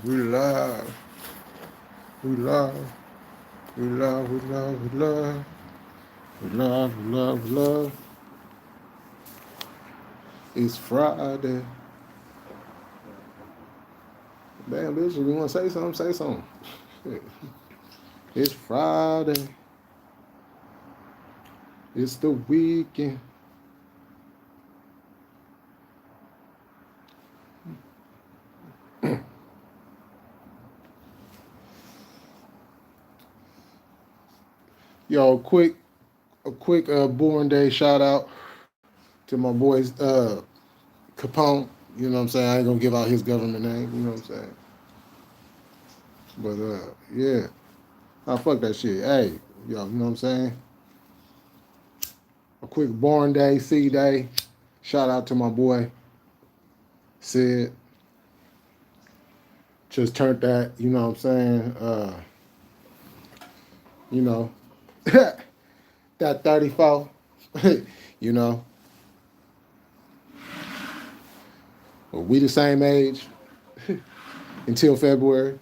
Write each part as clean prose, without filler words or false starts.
We love, we love, we love, we love, we love, we love, we love, we love. It's Friday. Damn, bitch, if you want to say something, say something. Shit. It's Friday. It's the weekend. Yo, a quick born day shout out to my boys Capone. You know what I'm saying? I ain't gonna give out his government name. You know what I'm saying? But yeah. I fuck that shit. Hey, yo, you know what I'm saying? A quick born day, C day. Shout out to my boy Sid. Just turned that, you know what I'm saying? You know, that 34. You know, but we the same age until February.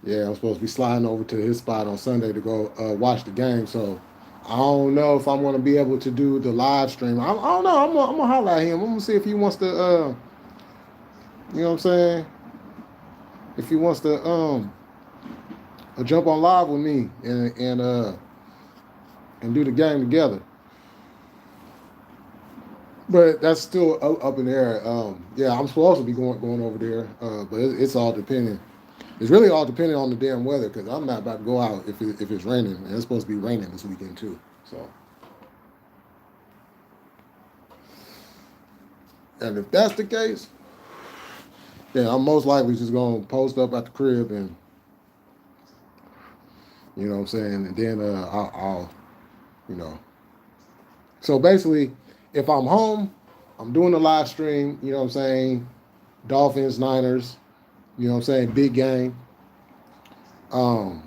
Yeah, I'm supposed to be sliding over to his spot on Sunday to go watch the game. So I don't know if I'm going to be able to do the live stream. I don't know. I'm gonna holler at him. I'm gonna see if he wants to. You know what I'm saying? If he wants to jump on live with me and do the game together. But that's still up in the air. Yeah, I'm supposed to be going over there, but it's all depending. It's really all depending on the damn weather because I'm not about to go out if it's raining, and it's supposed to be raining this weekend too. So, and if that's the case, then I'm most likely just gonna post up at the crib and you know what I'm saying, and then I'll you know. So basically, if I'm home, I'm doing a live stream. You know what I'm saying, Dolphins, Niners. You know what I'm saying, big game. Um,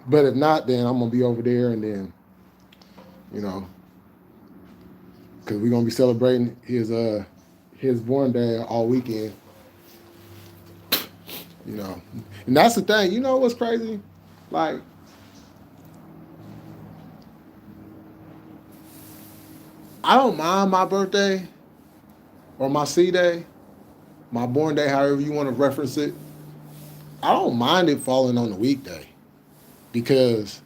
but if not, then I'm gonna be over there, and then you know, because we're gonna be celebrating his born day all weekend. You know, and that's the thing. You know what's crazy? Like I don't mind my birthday or my C day, my born day, however you want to reference it. I don't mind it falling on the weekday because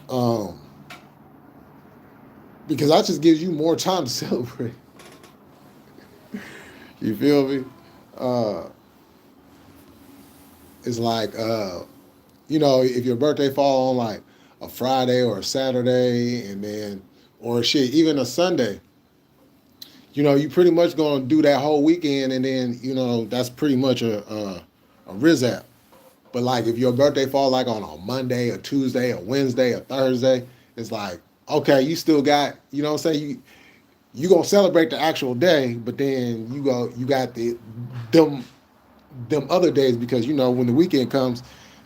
um because that just gives you more time to celebrate. You feel me? Uh, it's like you know, if your birthday fall on like a Friday or a Saturday, and then or shit, even a Sunday, you know, you pretty much gonna do that whole weekend, and then you know that's pretty much a rizap. But like if your birthday fall like on a Monday, a Tuesday, a Wednesday, a Thursday, it's like okay, you still got you know what I'm saying you gonna celebrate the actual day, but then you got them them other days because you know when the weekend comes,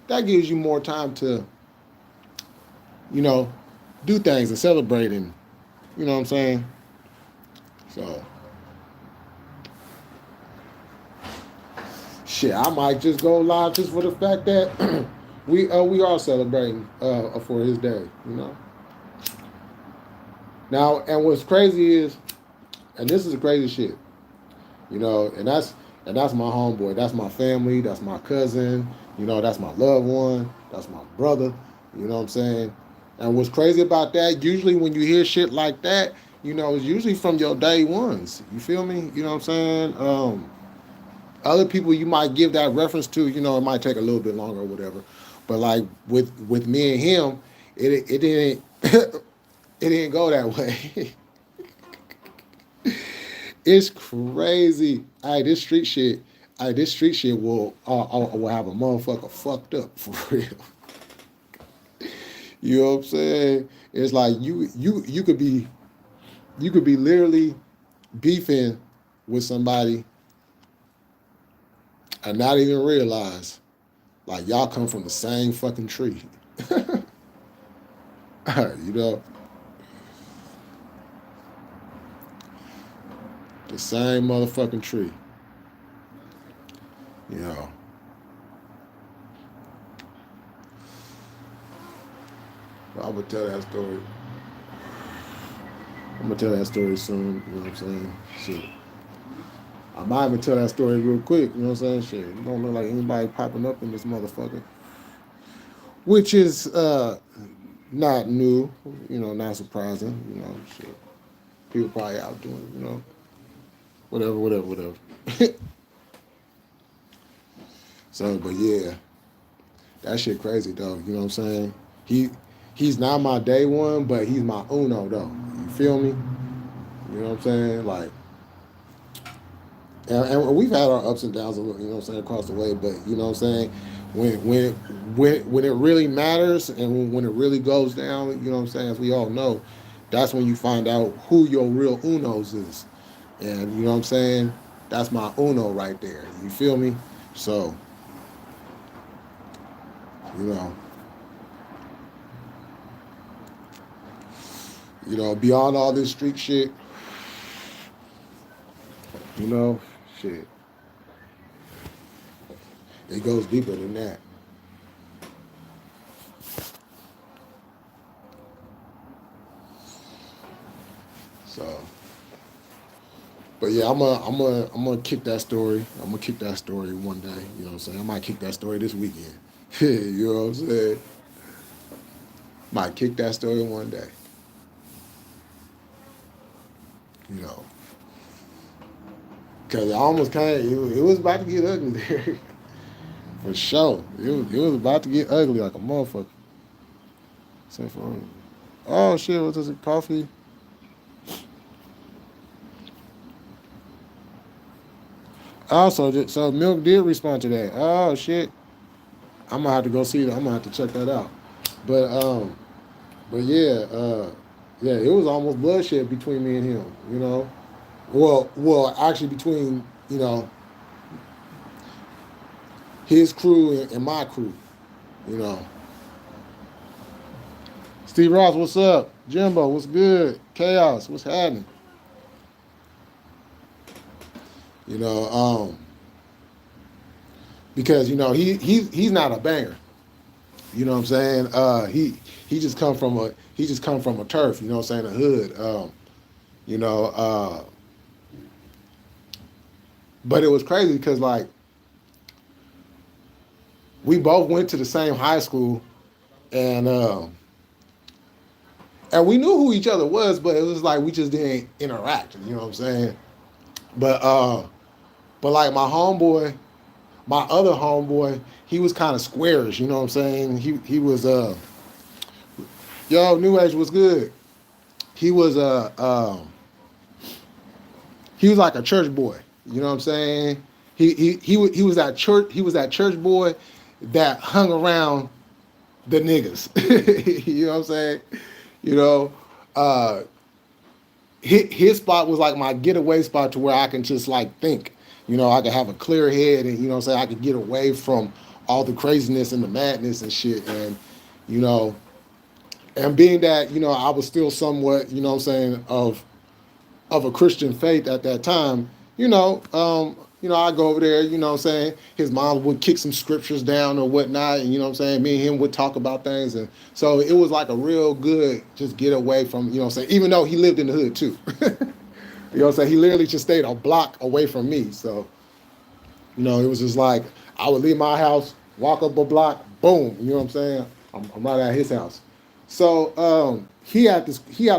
that gives you more time to you know do things and celebrate and you know what I'm saying. So shit, I might just go live just for the fact that we are celebrating for his day. You know. Now, and what's crazy is, and this is the crazy shit. You know, and that's my homeboy. That's my family. That's my cousin. You know, that's my loved one. That's my brother. You know what I'm saying? And what's crazy about that? Usually, when you hear shit like that, you know, it's usually from your day ones. You feel me? You know what I'm saying? Other people you might give that reference to, you know, it might take a little bit longer or whatever. But like with me and him, it didn't it didn't go that way. It's crazy. This street shit will have a motherfucker fucked up for real. You know what I'm saying? It's like you could be literally beefing with somebody and not even realize like y'all come from the same fucking tree. You know, The same motherfucking tree. You know. I would tell that story. I'm gonna tell that story soon. You know what I'm saying? Shit. I might even tell that story real quick. You know what I'm saying? Shit. It don't look like anybody popping up in this motherfucker. Which is not new. You know, not surprising. You know, shit. People probably out doing it. You know, whatever. So, but yeah, that shit crazy though. You know what I'm saying? He he's not my day one, but he's my uno though. You feel me? You know what I'm saying? Like, and we've had our ups and downs, you know what I'm saying, across the way. But you know what I'm saying, when it really matters and when it really goes down, you know what I'm saying, as we all know, that's when you find out who your real unos is. And you know what I'm saying? That's my uno right there. You feel me? So, you know, beyond all this street shit, you know, shit, it goes deeper than that. So, but yeah, I'm gonna kick that story. I'm gonna kick that story one day. You know what I'm saying? I might kick that story this weekend. You know what I'm saying? Might kick that story one day. You know, cause I almost kind of it was about to get ugly there. For sure, it was about to get ugly like a motherfucker. Say for oh shit, what is it? Coffee? Also, so Milk did respond to that. Oh shit, I'm gonna have to go see that. I'm gonna have to check that out. But but yeah, yeah, it was almost bloodshed between me and him. You know, actually between his crew and my crew. You know, Steve Ross, what's up? Jimbo, what's good? Chaos, what's happening? You know, because he's not a banger. You know what I'm saying? He just come from a turf. You know what I'm saying? A hood. You know, but it was crazy because like we both went to the same high school, and and we knew who each other was, but it was like we just didn't interact. You know what I'm saying? But like my other homeboy, he was kind of squarish. You know what I'm saying? He was yo, New Age was good. He was he was like a church boy. You know what I'm saying? He was that church. He was that church boy that hung around the niggas. You know what I'm saying? You know, uh, his spot was like my getaway spot to where I can just like think. You know, I could have a clear head, and you know what I'm saying, I could get away from all the craziness and the madness and shit. And you know, and being that I was still somewhat what I'm saying of a Christian faith at that time, I go over there, what I'm saying, his mom would kick some scriptures down or whatnot, and what I'm saying, me and him would talk about things, and so it was like a real good just get away from, what I'm saying, even though he lived in the hood too. You know what I'm saying? He literally just stayed a block away from me. So, it was just like I would leave my house, walk up a block, boom, you know what I'm saying? I'm right at his house. So he had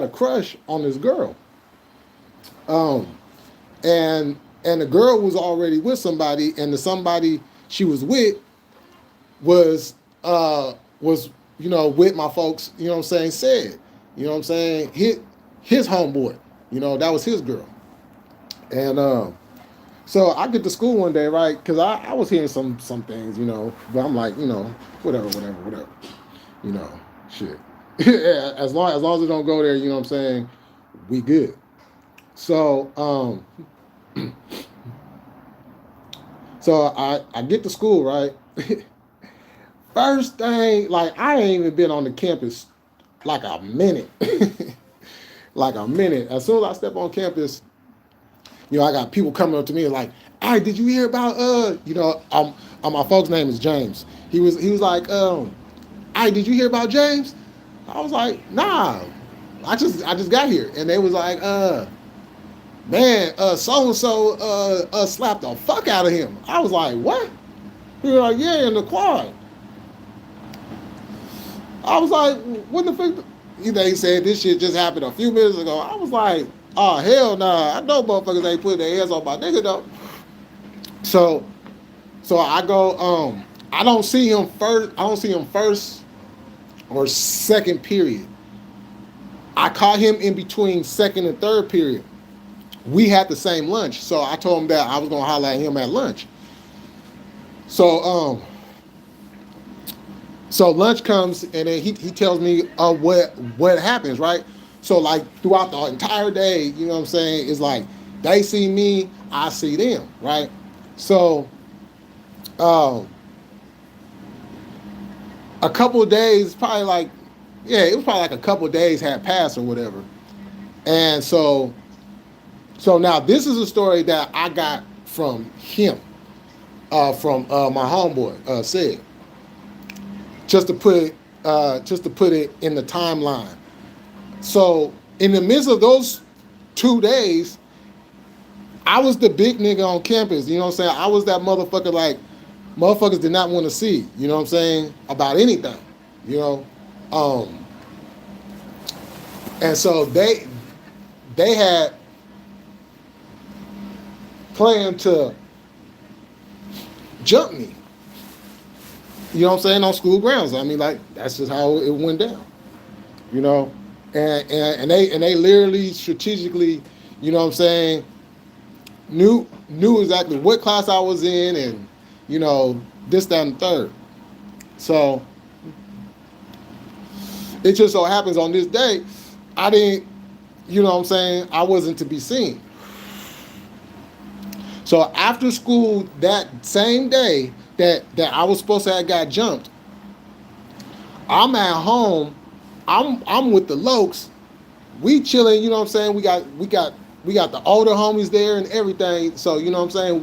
a crush on this girl. Um, and the girl was already with somebody, and the somebody she was with was with my folks, what I'm saying, said, what I'm saying, his homeboy, that was his girl. And so I get to school one day, right? Because I was hearing some things, but I'm like, whatever, you know, shit. as long as it don't go there, you know what I'm saying, we good. So so I get to school, right? First thing, like I ain't even been on the campus like a minute. Like a minute. As soon as I step on campus, I got people coming up to me like, "Hey, did you hear about my folks' name is James. He was like, "Hey, did you hear about James?" I was like, "Nah, I just got here," and they was like, "Man, so and so slapped the fuck out of him." I was like, "What?" He was like, "Yeah, in the quad." I was like, "What the fuck?" They said this shit just happened a few minutes ago. I was like, "Oh hell nah! I know motherfuckers ain't putting their hands on my nigga though." So, so I go. I don't see him first. I don't see him first or second period. I caught him in between second and third period. We had the same lunch, so I told him that I was gonna holler at him at lunch. So so lunch comes and then he tells me what happens, right? So like throughout the entire day, you know what I'm saying, it's like they see me, I see them, right? So um, a couple of days, probably like, yeah, it was probably like a couple of days had passed or whatever. And so now this is a story that I got from him, from my homeboy, said, just to put it in the timeline. So in the midst of those 2 days, I was the big nigga on campus. You know what I'm saying? I was that motherfucker like motherfuckers did not want to see. You know what I'm saying? About anything. You know, um, and so they had planned to jump me. You know what I'm saying, on school grounds. I mean, like that's just how it went down. You know, and they literally strategically, you know what I'm saying, knew exactly what class I was in, and this, that, and the third. So it just so happens on this day, I didn't, you know what I'm saying, I wasn't to be seen. So after school that same day that I was supposed to have got jumped, I'm at home. I'm with the lokes. We chilling. You know what I'm saying. We got the older homies there and everything. So you know what I'm saying.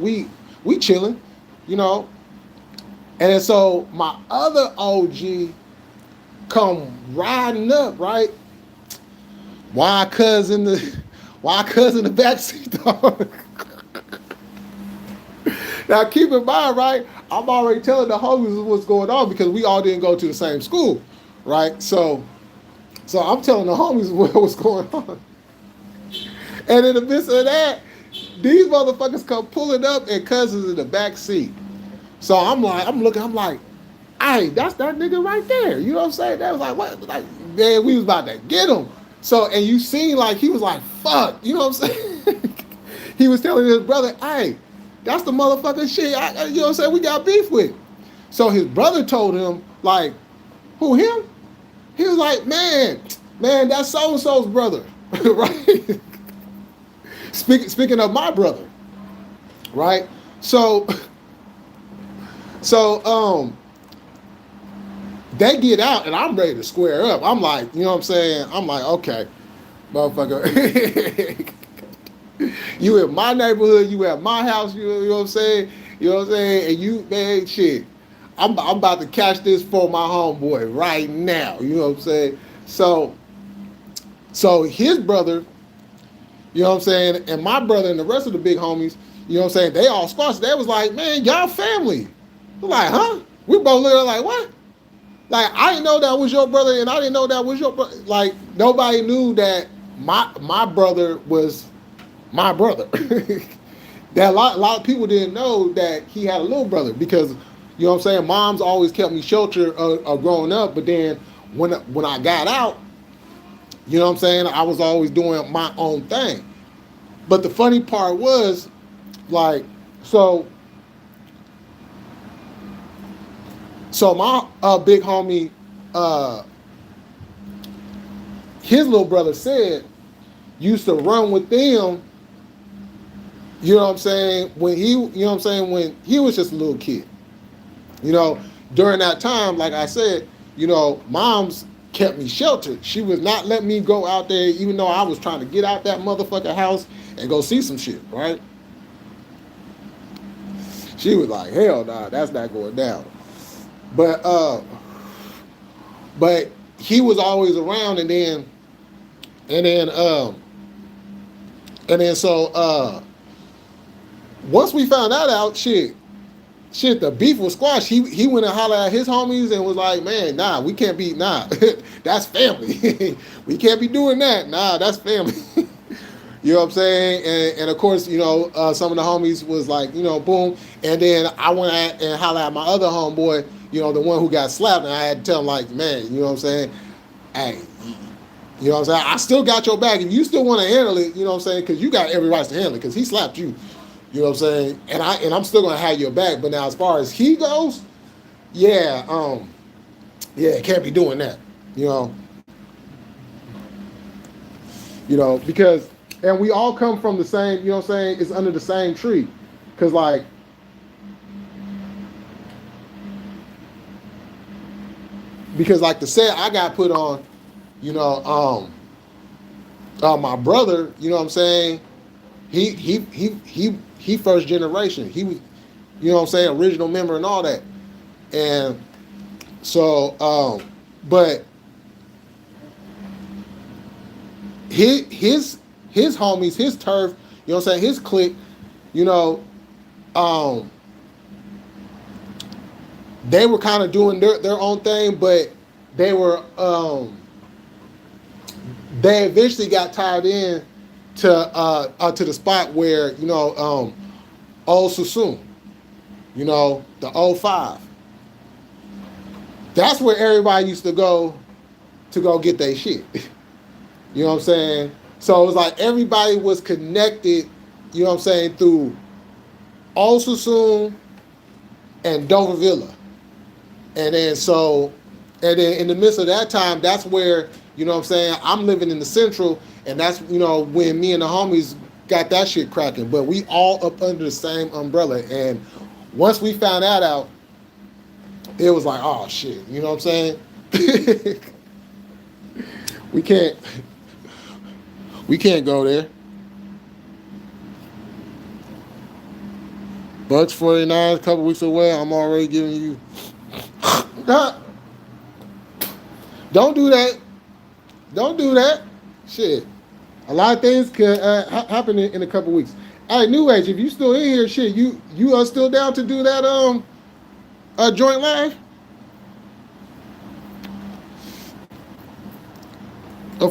We chilling. You know. And then so my other OG come riding up, right? Why cousin the backseat dog? Now keep in mind, right? I'm already telling the homies what's going on because we all didn't go to the same school, right? So I'm telling the homies what was going on. And in the midst of that, these motherfuckers come pulling up and cousins in the back seat. So I'm like, hey, that's that nigga right there. You know what I'm saying? That was like, what? Like, man, we was about to get him. So, and you seen like, he was like, fuck. You know what I'm saying? He was telling his brother, hey, that's the motherfucking shit, you know what I'm saying, we got beef with. So his brother told him, like, who, him? He was like, man, that's so-and-so's brother, right? Speaking of my brother, right? So they get out and I'm ready to square up. I'm like, you know what I'm saying? I'm like, okay, motherfucker. You in my neighborhood, you at my house, you know what I'm saying? You know what I'm saying? And you, man, shit. I'm about to catch this for my homeboy right now. You know what I'm saying? So his brother, you know what I'm saying, and my brother and the rest of the big homies, you know what I'm saying, they all squashed. They was like, man, y'all family. We're like, huh? We both literally like, what? Like, I didn't know that was your brother, and I didn't know that was your brother. Like, nobody knew that my brother was my brother. That a lot of people didn't know that he had a little brother because, you know what I'm saying, moms always kept me sheltered of growing up, but then when I got out, you know what I'm saying, I was always doing my own thing. But the funny part was, like, so my big homie, his little brother said, used to run with them, you know what I'm saying, when when he was just a little kid. You know, during that time, like I said, you know, moms kept me sheltered. She was not letting me go out there, even though I was trying to get out that motherfucking house and go see some shit, right? She was like, hell nah, that's not going down. But but he was always around, and then and then so once we found that out, shit, the beef was squashed. He went and hollered at his homies and was like, man, nah, we can't be, nah, that's family. We can't be doing that. Nah, that's family. You know what I'm saying? And of course, some of the homies was like, boom. And then I went and hollered at my other homeboy, the one who got slapped. And I had to tell him, like, man, you know what I'm saying? Hey, you know what I'm saying? I still got your back. If you still want to handle it, you know what I'm saying? Because you got every right to handle it because he slapped you. You know what I'm saying? And I'm still gonna have your back. But now as far as he goes, yeah, can't be doing that. You know. Because and we all come from the same, you know what I'm saying, it's under the same tree. Cause like the set I got put on, my brother, you know what I'm saying, he first generation. He was, you know what I'm saying, original member and all that. And so, but his homies, his turf, you know what I'm saying, his clique, they were kind of doing their own thing, but they were they eventually got tied in to the spot where old Sassoon, the old 05. That's where everybody used to go get their shit. You know what I'm saying? So it was like everybody was connected, you know what I'm saying, through old Sassoon and Dover Villa. And then in the midst of that time, that's where, you know what I'm saying, I'm living in the Central, and that's, when me and the homies got that shit cracking. But we all up under the same umbrella. And once we found that out, it was like, oh shit, you know what I'm saying? we can't go there. Bucks 49, a couple weeks away. I'm already giving you. Don't do that. Don't do that. Shit. A lot of things could happen in a couple weeks. Hey, New Age, if you still in here, shit, you are still down to do that joint live?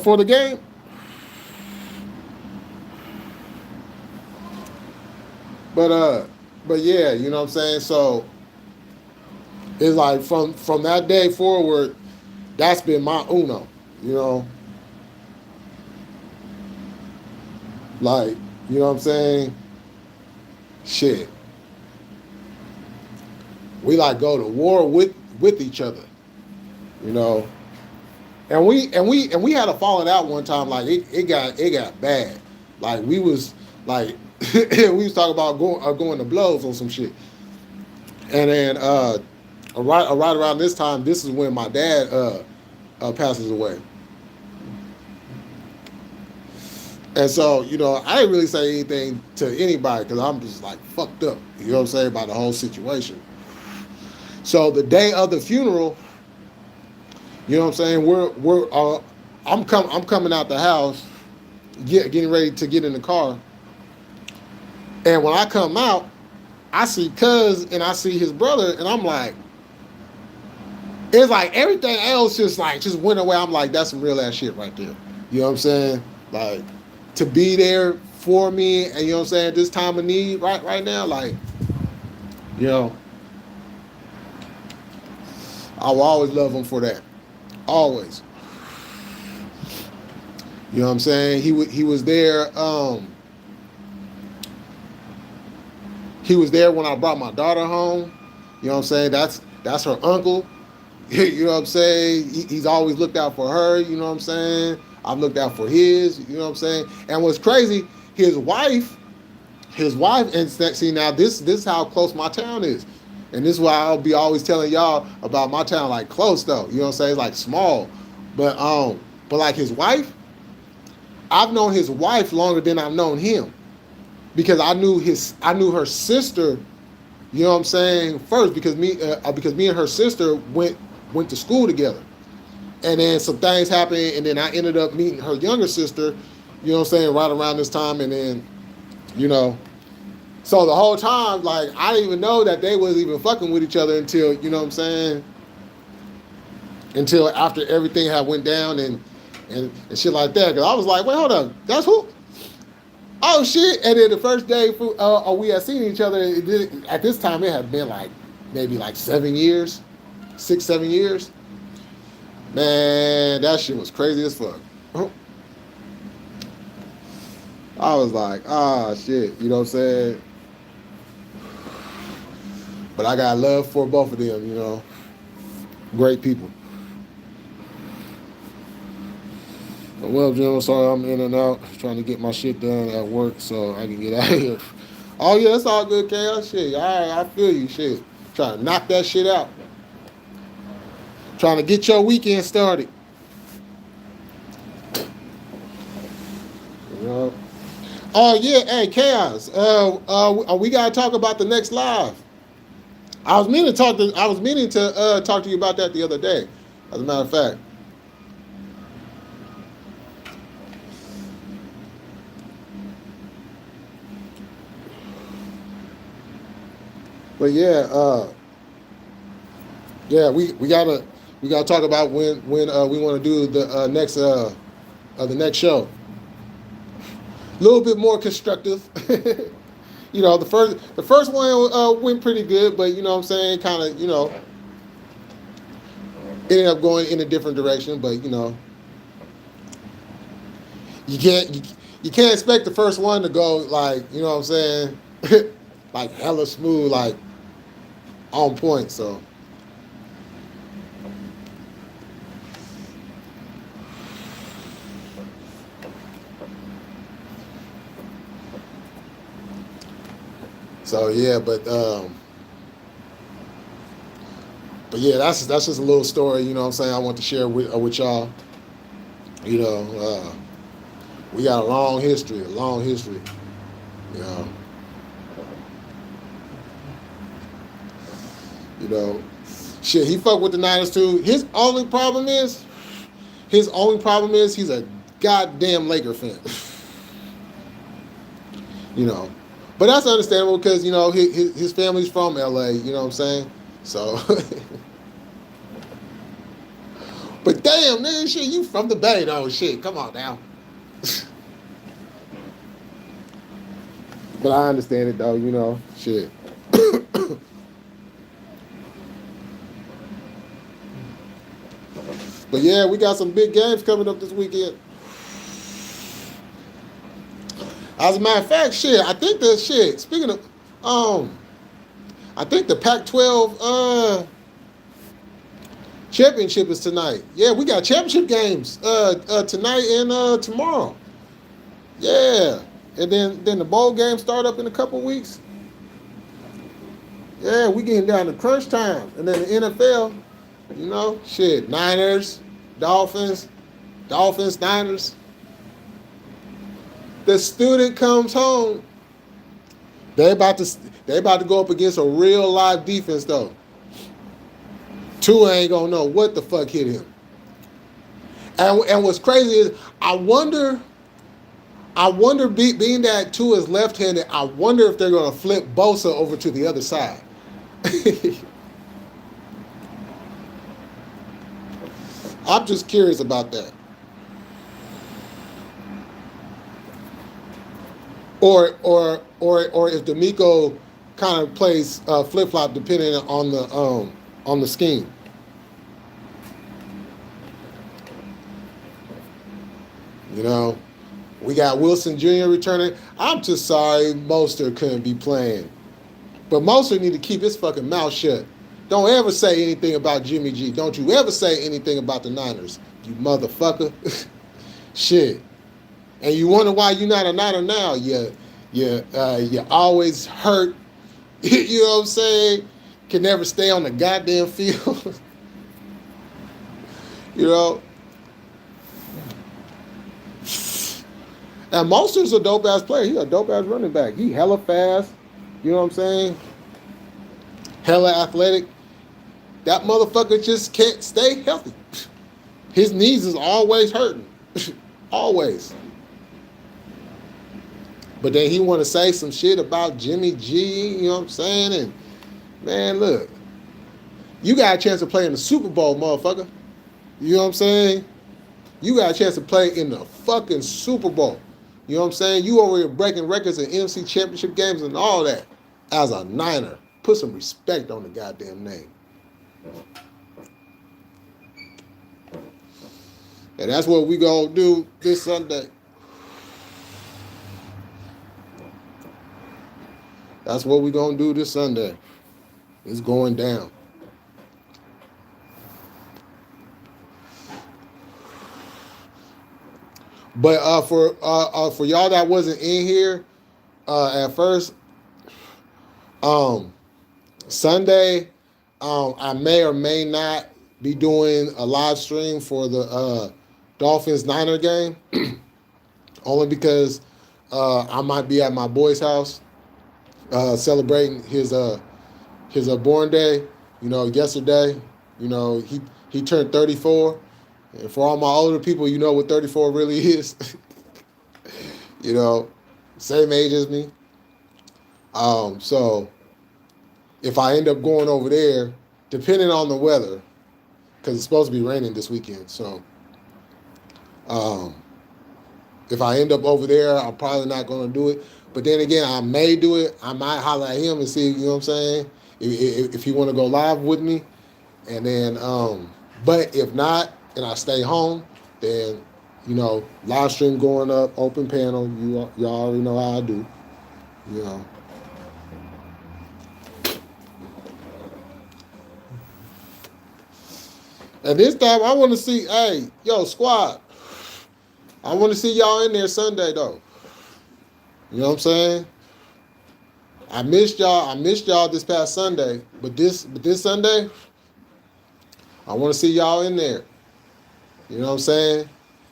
For the game? But yeah, you know what I'm saying? So it's like from that day forward, that's been my uno, like, you know what I'm saying? Shit. We like go to war with each other, And we had a falling out one time, like it got bad. Like we was like we was talking about going to blows on some shit. And then right around this time, this is when my dad passes away. And so, I didn't really say anything to anybody because I'm just like fucked up, you know what I'm saying, about the whole situation. So the day of the funeral, you know what I'm saying, I'm coming out the house, getting ready to get in the car. And when I come out, I see Cuz and I see his brother, and I'm like, it's like everything else just went away. I'm like, that's some real ass shit right there. You know what I'm saying? Like, to be there for me, and you know what I'm saying, this time of need right now, like, I will always love him for that. Always. You know what I'm saying? He was there. He was there when I brought my daughter home. You know what I'm saying? That's her uncle. You know what I'm saying? He's always looked out for her. You know what I'm saying? I've looked out for his. You know what I'm saying? And what's crazy, his wife, and see, now this is how close my town is. And this is why I'll be always telling y'all about my town, like close though. You know what I'm saying? It's like small. But like his wife, I've known his wife longer than I've known him because I knew her sister. You know what I'm saying? First, because me and her sister went to school together, and then some things happened, and then I ended up meeting her younger sister. You know what I'm saying? Right around this time, and then, you know, so the whole time, like, I didn't even know that they was even fucking with each other until, you know what I'm saying? Until after everything had went down and shit like that. Cause I was like, wait, hold up, that's who? Oh shit! And then the first day we had seen each other, at this time it had been like maybe like 7 years, 6, 7 years. Man, that shit was crazy as fuck. I was like, shit, you know what I'm saying? But I got love for both of them, you know. Great people. Well, Jim, sorry I'm in and out trying to get my shit done at work so I can get out of here. Oh, yeah, it's all good, chaos shit. All right, I feel you, shit. Trying to knock that shit out. Trying to get your weekend started. You know? Oh, yeah, hey, chaos. We got to talk about the next live. I was meaning to talk to you about that the other day, as a matter of fact. But yeah, we gotta talk about when we want to do the next show. A little bit more constructive. You know, the first one went pretty good, but you know what I'm saying, kind of, you know, ended up going in a different direction. But you know, you can't expect the first one to go like, you know what I'm saying, like hella smooth, like on point. So yeah, but yeah, that's just a little story, you know what I'm saying, I want to share with y'all. You know, we got a long history, you know. You know, shit, he fucked with the Niners too. His only problem is he's a goddamn Laker fan. You know, but that's understandable because, you know, his family's from LA, you know what I'm saying? So, but damn, man, shit, you from the Bay though, shit, come on now. But I understand it though, you know, shit. But yeah, we got some big games coming up this weekend. As a matter of fact, shit, I think speaking of, I think the Pac-12 championship is tonight. Yeah, we got championship games tonight and tomorrow. Yeah, and then the bowl games start up in a couple weeks. Yeah, we getting down to crunch time, and then the NFL. You know, shit, Niners, Dolphins, Niners. The student comes home. They about to go up against a real live defense though. Tua ain't gonna know what the fuck hit him. And what's crazy is I wonder being that Tua is left-handed, I wonder if they're gonna flip Bosa over to the other side. I'm just curious about that. Or if D'Amico kind of plays flip flop depending on the scheme. You know, we got Wilson Jr. returning. I'm just sorry Mostert couldn't be playing, but Mostert need to keep his fucking mouth shut. Don't ever say anything about Jimmy G. Don't you ever say anything about the Niners, you motherfucker. Shit. And you wonder why you're not a Niner now. You always hurt. You know what I'm saying? Can never stay on the goddamn field. You know? And Mostert's a dope ass player. He a dope ass running back. He hella fast. You know what I'm saying? Hella athletic. That motherfucker just can't stay healthy. His knees is always hurting. Always. But then he want to say some shit about Jimmy G, you know what I'm saying? And man, look, you got a chance to play in the Super Bowl, motherfucker. You know what I'm saying? You got a chance to play in the fucking Super Bowl. You know what I'm saying? You over here breaking records in NFC championship games and all that. As a Niner, put some respect on the goddamn name. And that's what we gonna do this Sunday. That's what we gonna do this Sunday. It's going down. But for y'all that wasn't in here at first, Sunday, I may or may not be doing a live stream for the Dolphins Niner game, only because I might be at my boy's house celebrating his born day. You know, yesterday, you know, he turned 34. And for all my older people, you know what 34 really is. You know, same age as me. So if I end up going over there, depending on the weather, because it's supposed to be raining this weekend, so if I end up over there, I'm probably not going to do it. But then again, I may do it. I might holler at him and see, you know what I'm saying, if he want to go live with me. And then, but if not, and I stay home, then, you know, live stream going up, open panel. Y'all already know how I do, you know. And this time, I want to see, hey, yo, squad, I want to see y'all in there Sunday, though. You know what I'm saying? I missed y'all this past Sunday, but this Sunday, I want to see y'all in there. You know what I'm saying?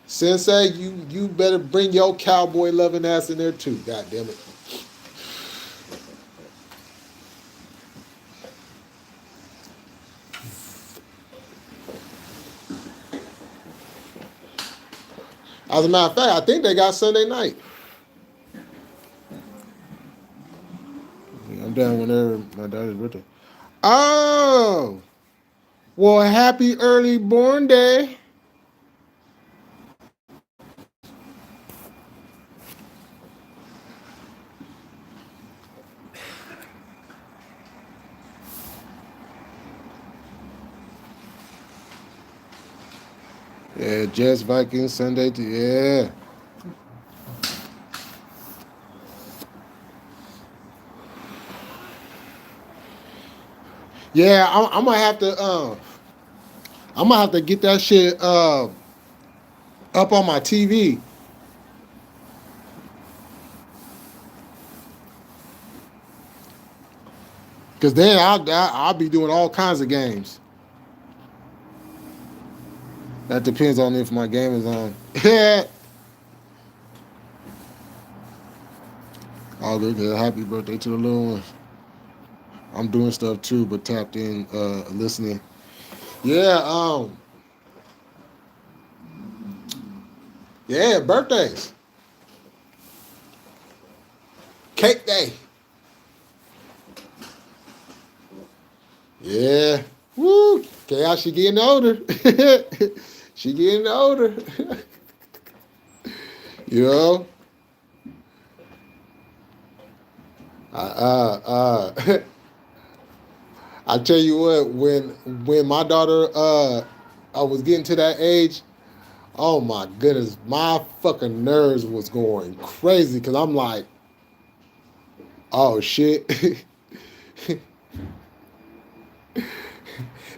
Sensei, you better bring your cowboy loving ass in there too. God damn it. As a matter of fact, I think they got Sunday night. I'm down whenever my daughter's birthday. Oh, well, happy early born day. Yeah, Jets, Vikings, Sunday. Yeah. Yeah, I'm gonna have to get that shit up on my TV. Cause then I'll be doing all kinds of games. That depends on if my game is on. Oh, look at happy birthday to the little one. I'm doing stuff too, but tapped in, listening. Yeah, yeah, birthdays. Cake day. Yeah. Woo. Chaos, she getting older. She getting older. You know? I tell you what, when my daughter I was getting to that age, oh my goodness, my fucking nerves was going crazy because I'm like, oh shit.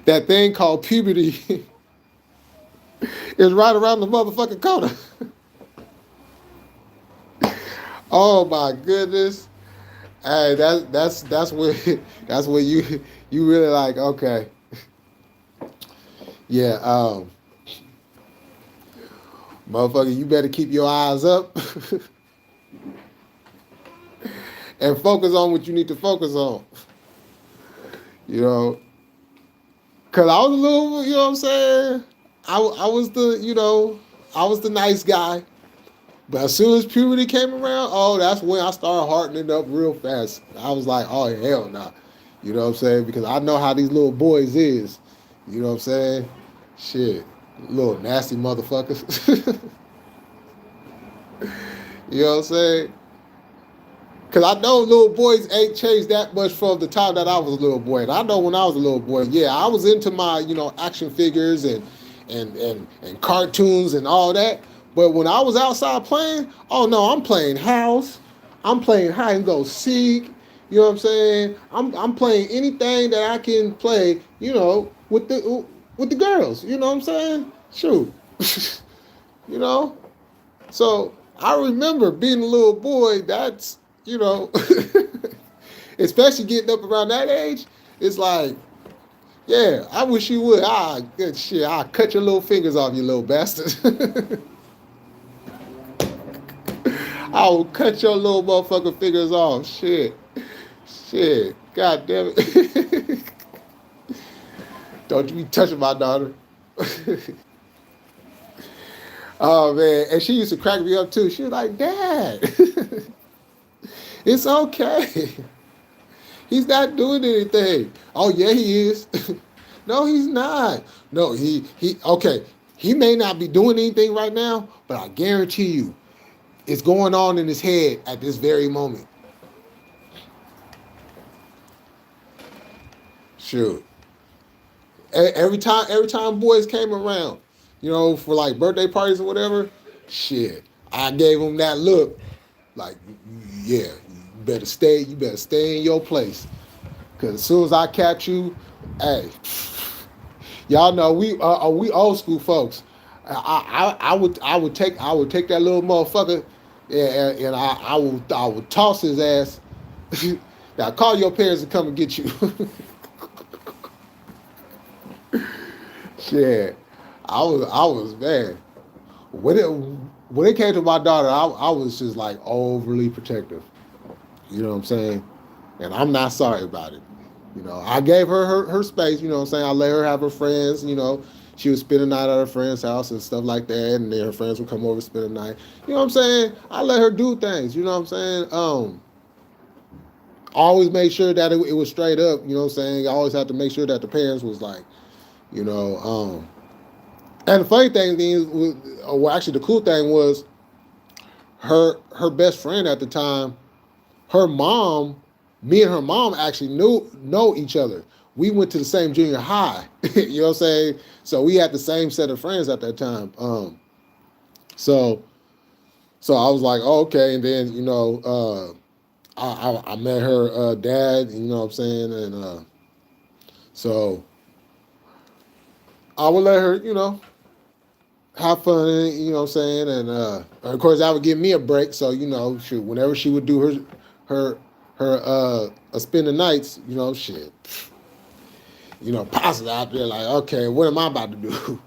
That thing called puberty is right around the motherfucking corner. Oh my goodness. Hey, that's where you really like, okay. Yeah, motherfucker, you better keep your eyes up. and focus on what you need to focus on. You know, cause I was a little, you know what I'm saying. I was the, I was the nice guy. But as soon as puberty came around, oh, that's when I started hardening up real fast. I was like, oh hell nah. You know what I'm saying? Because I know how these little boys is. You know what I'm saying? Shit. Little nasty motherfuckers. You know what I'm saying? Because I know little boys ain't changed that much from the time that I was a little boy. And I know when I was a little boy, yeah, I was into my, action figures and cartoons and all that. But when I was outside playing, oh no, I'm playing house. I'm playing hide and go seek. You know what I'm saying? I'm playing anything that I can play, with the girls. You know what I'm saying? Shoot. you know? So I remember being a little boy, that's, you know, especially getting up around that age, it's like, yeah, I wish you would. Good shit, I'll cut your little fingers off, you little bastard. I will cut your little motherfucking fingers off. Shit. Shit. God damn it. Don't you be touching my daughter. Oh man. And she used to crack me up too. She was like, Dad, it's okay. He's not doing anything. Oh yeah, he is. No, he's not. No, he okay. He may not be doing anything right now, but I guarantee you, it's going on in his head at this very moment. Shoot. Every time boys came around, for like birthday parties or whatever, shit, I gave him that look, like, yeah, you better stay in your place, cause as soon as I catch you, hey, y'all know we old school folks. I would take that little motherfucker, and I would toss his ass. Now call your parents to come and get you. Shit, I was man. When it came to my daughter, I was just like overly protective. You know what I'm saying? And I'm not sorry about it. I gave her space. You know what I'm saying? I let her have her friends. She would spend the night at her friend's house and stuff like that, and then her friends would come over and spend the night. You know what I'm saying? I let her do things. You know what I'm saying? Always made sure that it was straight up. You know what I'm saying? I always had to make sure that the parents was like, you know. And the funny thing is, well, actually, the cool thing was her best friend at the time. Her mom, me and her mom actually know each other. We went to the same junior high. You know what I'm saying? So we had the same set of friends at that time. So I was like, oh, okay. And then I met her dad. You know what I'm saying? And so I would let her, have fun, you know what I'm saying? And of course that would give me a break. So, shoot, whenever she would do her spend the nights, shit. Pops out there like, okay, what am I about to do?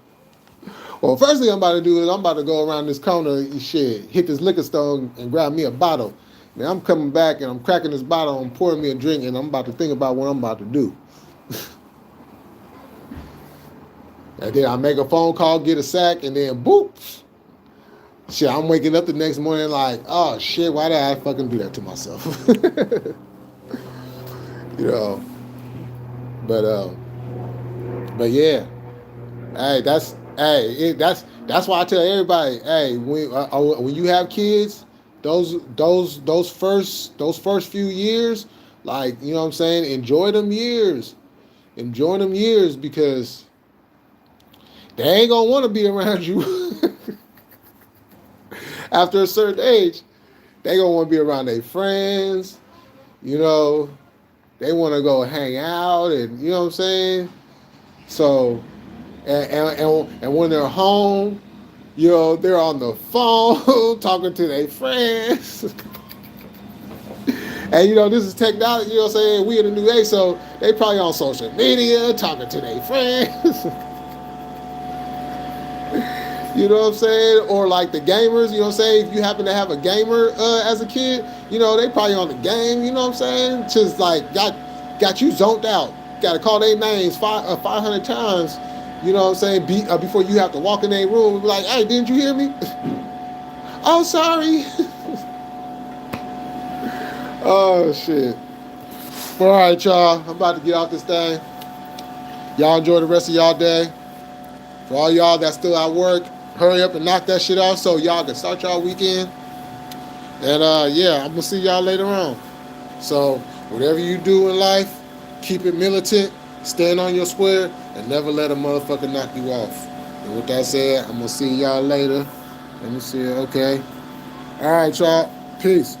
Well, first thing I'm about to do is I'm about to go around this corner and shit, hit this liquor store and grab me a bottle. Now I'm coming back and I'm cracking this bottle and pouring me a drink and I'm about to think about what I'm about to do. And then I make a phone call, get a sack, and then boop. Shit, I'm waking up the next morning like, oh shit, why did I fucking do that to myself? you know. But yeah, hey, that's why I tell everybody, hey, when you have kids, those first few years, like, you know what I'm saying, enjoy them years because they ain't gonna want to be around you after a certain age. They gonna want to be around their friends, they want to go hang out, and you know what I'm saying. So, and when they're home, they're on the phone talking to their friends. And this is technology. You know what I'm saying? We in the new age, so they probably on social media talking to their friends. You know what I'm saying? Or like the gamers, you know what I'm saying? If you happen to have a gamer as a kid, They probably on the game. You know what I'm saying? Just like got you zoned out. Got to call their names 500 times. You know what I'm saying? Before you have to walk in their room and be like, "Hey, didn't you hear me?" Oh, sorry. Oh shit. All right, y'all. I'm about to get off this thing. Y'all enjoy the rest of y'all day. For all y'all that still at work, hurry up and knock that shit off so y'all can start y'all weekend. And yeah, I'm gonna see y'all later on. So whatever you do in life, keep it militant, stand on your square, and never let a motherfucker knock you off. And with that said, I'm gonna see y'all later. Let me see. Okay. All right, y'all. Peace.